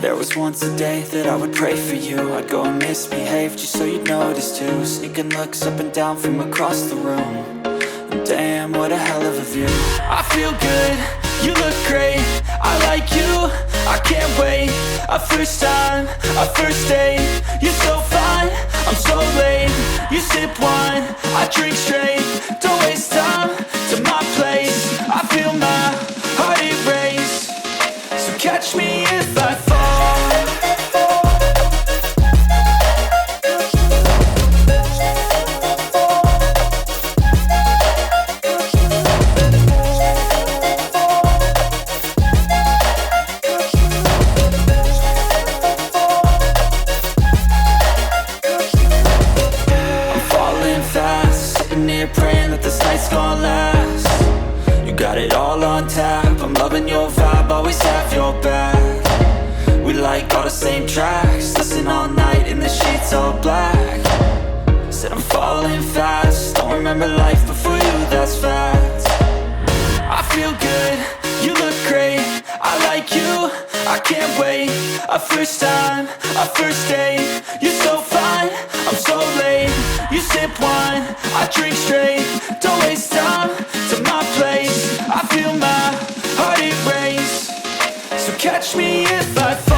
There was once a day that I would pray for you. I'd go and misbehave just so you'd notice too. Sneaking looks up and down from across the room. And damn, what a hell of a view. I feel good, you look great, I like you, I can't wait. A first time, a first date, you're so fine, I'm so late. You sip wine, I drink straight, don't waste time to my place. I feel my heart erase, so catch me if I fall. Praying that this night's gonna last. You got it all on tap, I'm loving your vibe, always have your back. We like all the same tracks, listen all night in the sheets all black. Said I'm falling fast, don't remember life before you, that's fact. I feel good, you look great, I like you, I can't wait. A first time, a first date, you're so fine, I'm so late. You sip wine, I drink straight, don't waste time to my place. I feel my heart erase, so catch me if I fall.